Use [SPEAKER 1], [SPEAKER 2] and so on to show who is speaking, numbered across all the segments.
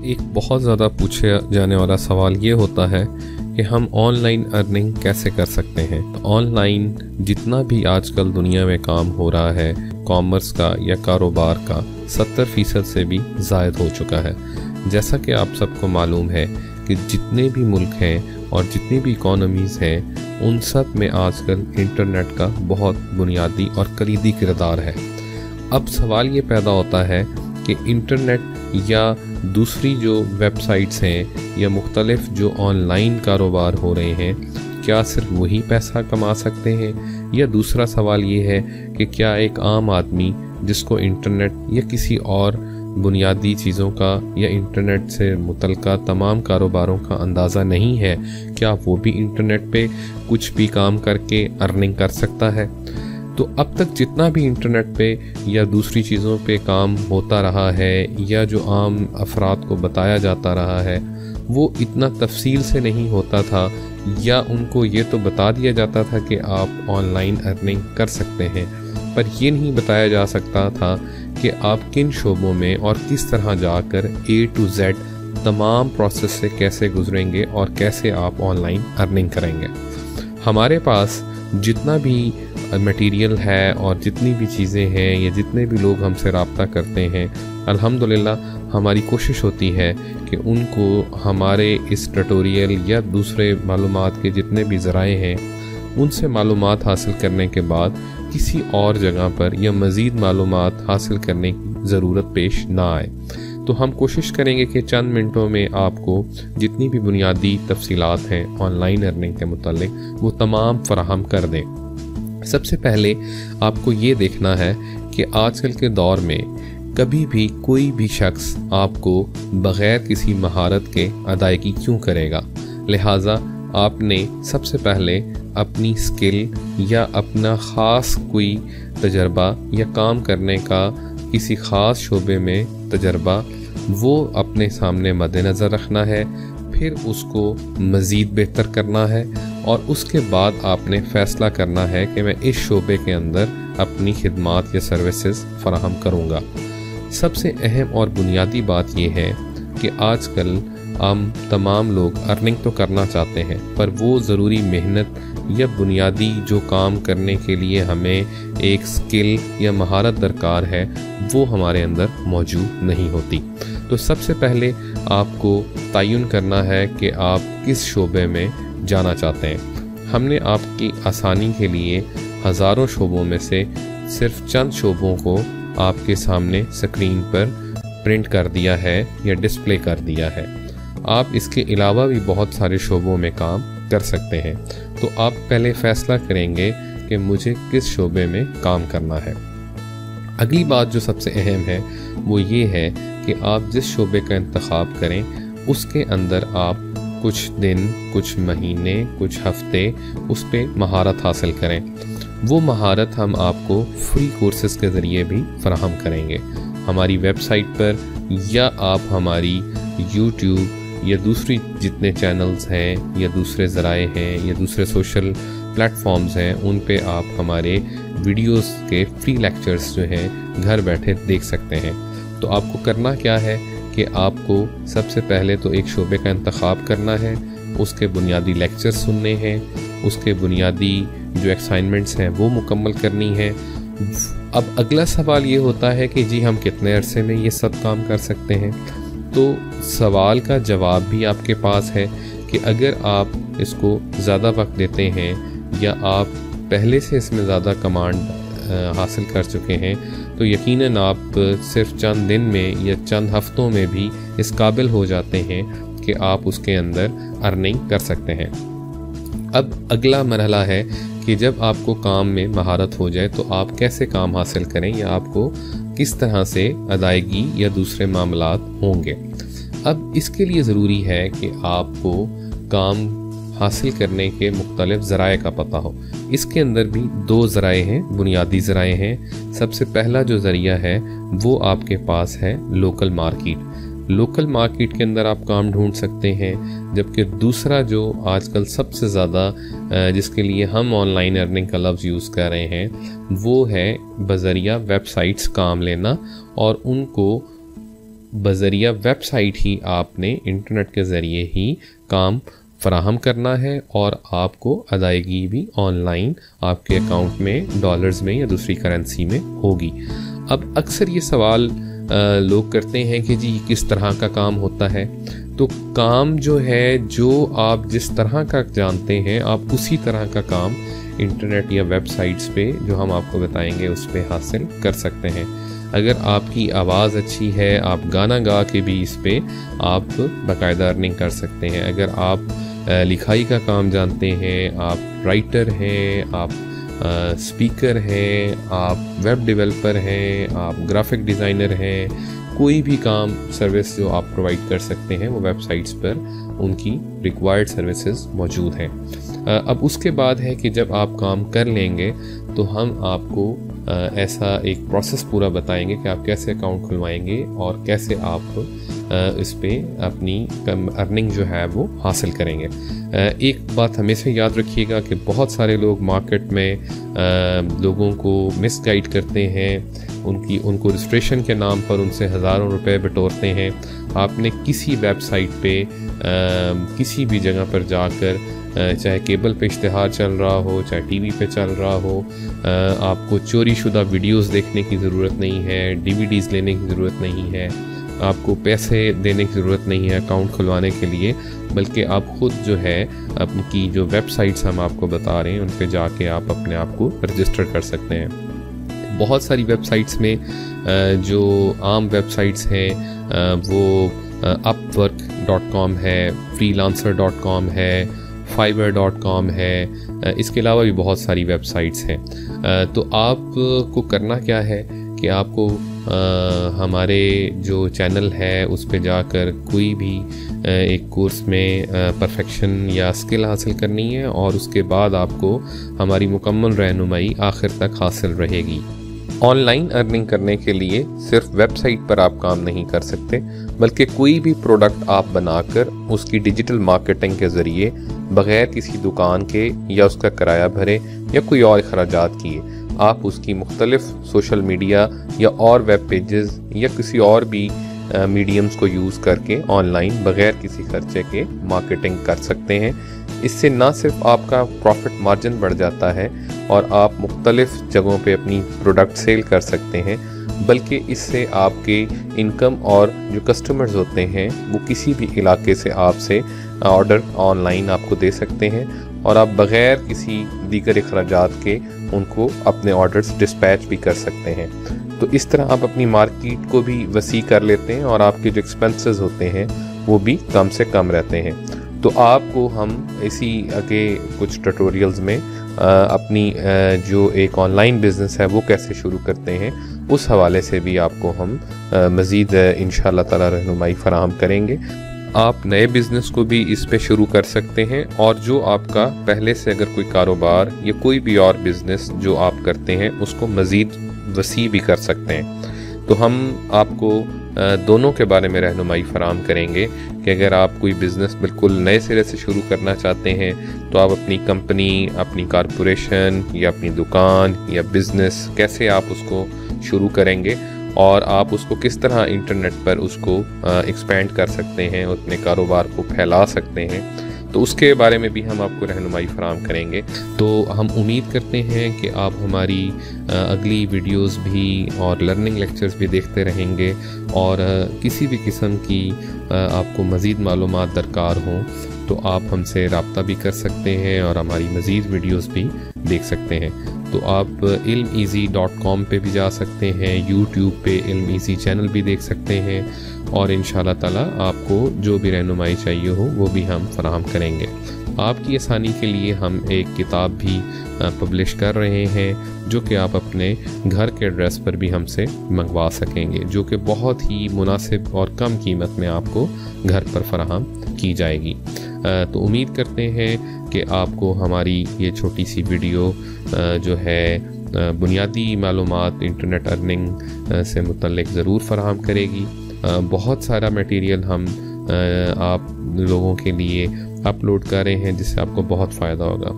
[SPEAKER 1] एक बहुत ज़्यादा पूछे जाने वाला सवाल ये होता है कि हम ऑनलाइन अर्निंग कैसे कर सकते हैं। तो ऑनलाइन जितना भी आजकल दुनिया में काम हो रहा है कॉमर्स का या कारोबार का 70% से भी ज़ायद हो चुका है। जैसा कि आप सबको मालूम है कि जितने भी मुल्क हैं और जितनी भी इकोनॉमीज़ हैं उन सब में आजकल इंटरनेट का बहुत बुनियादी और कलीदी किरदार है। अब सवाल ये पैदा होता है कि इंटरनेट या दूसरी जो वेबसाइट्स हैं या मुख्तलिफ जो ऑनलाइन कारोबार हो रहे हैं क्या सिर्फ वही पैसा कमा सकते हैं, या दूसरा सवाल ये है कि क्या एक आम आदमी जिसको इंटरनेट या किसी और बुनियादी चीज़ों का या इंटरनेट से मुतल्लिक़ तमाम कारोबारों का अंदाज़ा नहीं है, क्या वो भी इंटरनेट पे कुछ भी काम करके अर्निंग कर सकता है। तो अब तक जितना भी इंटरनेट पे या दूसरी चीज़ों पे काम होता रहा है या जो आम अफराद को बताया जाता रहा है वो इतना तफसील से नहीं होता था, या उनको ये तो बता दिया जाता था कि आप ऑनलाइन अर्निंग कर सकते हैं, पर ये नहीं बताया जा सकता था कि आप किन शोबों में और किस तरह जाकर A to Z तमाम प्रोसेस से कैसे गुजरेंगे और कैसे आप ऑनलाइन अर्निंग करेंगे। हमारे पास जितना भी मटेरियल है और जितनी भी चीज़ें हैं या जितने भी लोग हमसे रब्ता करते हैं, अल्हम्दुलिल्लाह हमारी कोशिश होती है कि उनको हमारे इस ट्यूटोरियल या दूसरे मालूमात के जितने भी ज़राए हैं उनसे मालूमात हासिल करने के बाद किसी और जगह पर या मज़ीद मालूमात हासिल करने की ज़रूरत पेश ना आए। तो हम कोशिश करेंगे कि चंद मिनटों में आपको जितनी भी बुनियादी तफसीलात हैं ऑनलाइन अर्निंग के मुतालिक वो तमाम फराहम कर दें। सबसे पहले आपको ये देखना है कि आजकल के दौर में कभी भी कोई भी शख्स आपको बग़ैर किसी महारत के अदायगी क्यों करेगा। लिहाजा आपने सबसे पहले अपनी स्किल या अपना ख़ास कोई तजर्बा या काम करने का किसी ख़ास शोबे में तजर्बा वो अपने सामने मद्देनज़र रखना है, फिर उसको मज़ीद बेहतर करना है और उसके बाद आपने फ़ैसला करना है कि मैं इस शोबे के अंदर अपनी खिदमात या सर्विसेज फ़राहम करूँगा। सबसे अहम और बुनियादी बात यह है कि आजकल हम तमाम लोग अर्निंग तो करना चाहते हैं पर वो ज़रूरी मेहनत या बुनियादी जो काम करने के लिए हमें एक स्किल या महारत दरकार है वो हमारे अंदर मौजूद नहीं होती। तो सबसे पहले आपको तयन करना है कि आप किस शोबे में जाना चाहते हैं। हमने आपकी आसानी के लिए हज़ारों शोबों में से सिर्फ चंद शोबों को आपके सामने स्क्रीन पर प्रिंट कर दिया है या डिस्प्ले कर दिया है। आप इसके अलावा भी बहुत सारे शोबों में काम कर सकते हैं। तो आप पहले फ़ैसला करेंगे कि मुझे किस शोबे में काम करना है। अगली बात जो सबसे अहम है वो ये है कि आप जिस शोबे का इंतखाब करें उसके अंदर आप कुछ दिन, कुछ महीने, कुछ हफ्ते उस पर महारत हासिल करें। वो महारत हम आपको फ्री कोर्सेज़ के ज़रिए भी फराहम करेंगे हमारी वेबसाइट पर, या आप हमारी YouTube या दूसरी जितने चैनल्स हैं या दूसरे ज़राए हैं या दूसरे सोशल प्लेटफॉर्म्स हैं उन पे आप हमारे वीडियोस के फ्री लेक्चर्स जो हैं घर बैठे देख सकते हैं। तो आपको करना क्या है कि आपको सबसे पहले तो एक शोबे का इंतखाब करना है, उसके बुनियादी लेक्चर्स सुनने हैं, उसके बुनियादी जो असाइनमेंट्स हैं वो मुकम्मल करनी है। अब अगला सवाल ये होता है कि जी हम कितने अरसे में ये सब काम कर सकते हैं। तो सवाल का जवाब भी आपके पास है कि अगर आप इसको ज़्यादा वक्त देते हैं या आप पहले से इसमें ज़्यादा कमांड हासिल कर चुके हैं तो यकीनन आप सिर्फ चंद दिन में या चंद हफ्तों में भी इस काबिल हो जाते हैं कि आप उसके अंदर अर्निंग कर सकते हैं। अब अगला मरहला है कि जब आपको काम में महारत हो जाए तो आप कैसे काम हासिल करें या आपको किस तरह से अदायगी या दूसरे मामलात होंगे। अब इसके लिए ज़रूरी है कि आपको काम हासिल करने के मुख्तलिफ ज़राए का पता हो। इसके अंदर भी दो ज़राए हैं, बुनियादी ज़राए हैं। सबसे पहला जो ज़रिया है वो आपके पास है लोकल मार्केट। लोकल मार्केट के अंदर आप काम ढूंढ सकते हैं, जबकि दूसरा जो आजकल सबसे ज़्यादा जिसके लिए हम ऑनलाइन अर्निंग का लफ्ज़ यूज़ कर रहे हैं वो है बज़रिया वेबसाइट्स काम लेना और उनको बज़रिया वेबसाइट ही आपने इंटरनेट के ज़रिए ही काम फराहम करना है और आपको अदायगी भी ऑनलाइन आपके अकाउंट में डॉलर्स में या दूसरी करेंसी में होगी। अब अक्सर ये सवाल लोग करते हैं कि जी किस तरह का काम होता है। तो काम जो है, जो आप जिस तरह का जानते हैं आप उसी तरह का काम इंटरनेट या वेबसाइट्स पे जो हम आपको बताएंगे उस पे हासिल कर सकते हैं। अगर आपकी आवाज़ अच्छी है, आप गाना गा के भी इस पे आप बाकायदा अर्निंग कर सकते हैं। अगर आप लिखाई का काम जानते हैं, आप राइटर हैं, आप स्पीकर हैं, आप वेब डेवलपर हैं, आप ग्राफिक डिज़ाइनर हैं, कोई भी काम सर्विस जो आप प्रोवाइड कर सकते हैं वो वेबसाइट्स पर उनकी रिक्वायर्ड सर्विसेज मौजूद हैं। अब उसके बाद है कि जब आप काम कर लेंगे तो हम आपको ऐसा एक प्रोसेस पूरा बताएंगे कि आप कैसे अकाउंट खुलवाएंगे और कैसे आप इस पे अपनी अर्निंग जो है वो हासिल करेंगे। एक बात हमेशा याद रखिएगा कि बहुत सारे लोग मार्केट में लोगों को मिसगाइड करते हैं, उनको रजिस्ट्रेशन के नाम पर उनसे हज़ारों रुपए बटोरते हैं। आपने किसी वेबसाइट पे किसी भी जगह पर जाकर, चाहे केबल पे इश्तिहार चल रहा हो, चाहे टीवी पे चल रहा हो, आपको चोरी शुदा वीडियोस देखने की ज़रूरत नहीं है, डीवीडीज़ लेने की ज़रूरत नहीं है, आपको पैसे देने की ज़रूरत नहीं है अकाउंट खुलवाने के लिए, बल्कि आप ख़ुद जो है अपनी जो वेबसाइट्स हम आपको बता रहे हैं उन पे जाके आप अपने आप को रजिस्टर कर सकते हैं। बहुत सारी वेबसाइट्स में जो आम वेबसाइट्स हैं वो upwork.com है, freelancer.com है, fiverr.com है, इसके अलावा भी बहुत सारी वेबसाइट्स हैं। तो आपको करना क्या है कि आपको हमारे जो चैनल है उस पे जाकर कोई भी एक कोर्स में परफेक्शन या स्किल हासिल करनी है और उसके बाद आपको हमारी मुकम्मल रहनुमाई आखिर तक हासिल रहेगी। ऑनलाइन अर्निंग करने के लिए सिर्फ वेबसाइट पर आप काम नहीं कर सकते, बल्कि कोई भी प्रोडक्ट आप बनाकर उसकी डिजिटल मार्केटिंग के ज़रिए बग़ैर किसी दुकान के या उसका किराया भरे या कोई और अखराजात किए आप उसकी मुख्तलिफ सोशल मीडिया या और वेब पेजेस या किसी और भी मीडियम्स को यूज़ करके ऑनलाइन बग़ैर किसी खर्चे के मार्केटिंग कर सकते हैं। इससे ना सिर्फ आपका प्रॉफिट मार्जिन बढ़ जाता है और आप मुख्तलिफ जगहों पे अपनी प्रोडक्ट सेल कर सकते हैं, बल्कि इससे आपके इनकम और जो कस्टमर्स होते हैं वो किसी भी इलाके से आपसे ऑर्डर ऑनलाइन आपको दे सकते हैं और आप बग़ैर किसी दीगर अखराजात के उनको अपने ऑर्डर्स डिस्पैच भी कर सकते हैं। तो इस तरह आप अपनी मार्केट को भी वसी कर लेते हैं और आपके जो एक्सपेंसेस होते हैं वो भी कम से कम रहते हैं। तो आपको हम इसी आगे कुछ ट्यूटोरियल्स में अपनी जो एक ऑनलाइन बिज़नेस है वो कैसे शुरू करते हैं उस हवाले से भी आपको हम मज़ीद इंशाअल्लाह ताला रहनुमाई फराहम करेंगे। आप नए बिज़नेस को भी इस पे शुरू कर सकते हैं और जो आपका पहले से अगर कोई कारोबार या कोई भी और बिज़नेस जो आप करते हैं उसको मज़ीद वसी भी कर सकते हैं। तो हम आपको दोनों के बारे में रहनुमाई फराहम करेंगे कि अगर आप कोई बिज़नेस बिल्कुल नए सिरे से शुरू करना चाहते हैं तो आप अपनी कंपनी, अपनी कारपोरेशन या अपनी दुकान या बिज़नेस कैसे आप उसको शुरू करेंगे और आप उसको किस तरह इंटरनेट पर उसको एक्सपेंड कर सकते हैं, अपने कारोबार को फैला सकते हैं, तो उसके बारे में भी हम आपको रहनुमाई फराहम करेंगे। तो हम उम्मीद करते हैं कि आप हमारी अगली वीडियोस भी और लर्निंग लेक्चर्स भी देखते रहेंगे और किसी भी किस्म की आपको मज़ीद मालूमात दरकार हों तो आप हमसे रब्ता भी कर सकते हैं और हमारी मज़ीद वीडियोस भी देख सकते हैं। तो आप ilmeasy.com पे भी जा सकते हैं, YouTube पे ilmeasy चैनल भी देख सकते हैं और इंशाअल्लाह ताला आपको जो भी रहनुमाई चाहिए हो वो भी हम फराहम करेंगे। आपकी आसानी के लिए हम एक किताब भी पब्लिश कर रहे हैं जो कि आप अपने घर के एड्रेस पर भी हमसे मंगवा सकेंगे, जो कि बहुत ही मुनासिब और कम कीमत में आपको घर पर फराहम की जाएगी। तो उम्मीद करते हैं कि आपको हमारी ये छोटी सी वीडियो जो है बुनियादी मालूमात इंटरनेट अर्निंग से मुतल्लिक ज़रूर फराहम करेगी। बहुत सारा मटेरियल हम आप लोगों के लिए अपलोड कर रहे हैं जिससे आपको बहुत फ़ायदा होगा।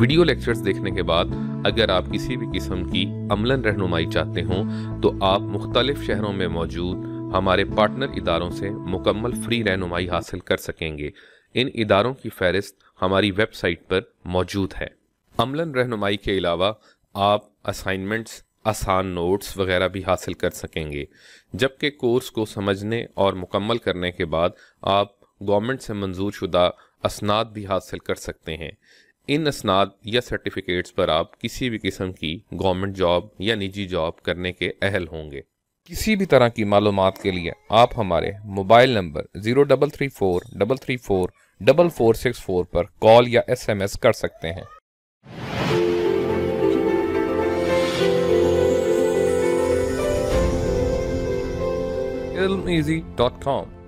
[SPEAKER 1] वीडियो लेक्चर्स देखने के बाद अगर आप किसी भी किस्म की अमलन रहनुमाई चाहते हों तो आप मुख्तलिफ शहरों में मौजूद ہمارے پارٹنر اداروں سے مکمل فری رہنمائی حاصل کر سکیں گے۔ ان اداروں کی فہرست ہماری ویب سائٹ پر موجود ہے۔ عملاً رہنمائی کے علاوہ آپ اسائنمنٹس، آسان نوٹس وغیرہ بھی حاصل کر سکیں گے، جبکہ کورس کو سمجھنے اور مکمل کرنے کے بعد آپ گورنمنٹ سے منظور شدہ اسناد بھی حاصل کر سکتے ہیں۔ ان اسناد یا سرٹیفکیٹس پر آپ کسی بھی قسم کی گورنمنٹ جاب یا نجی جاب کرنے کے اہل ہوں گے۔ کسی بھی طرح کی معلومات کے لیے آپ ہمارے موبائل نمبر 0334344464 پر کال یا SMS کر سکتے ہیں۔ ilmeasy.com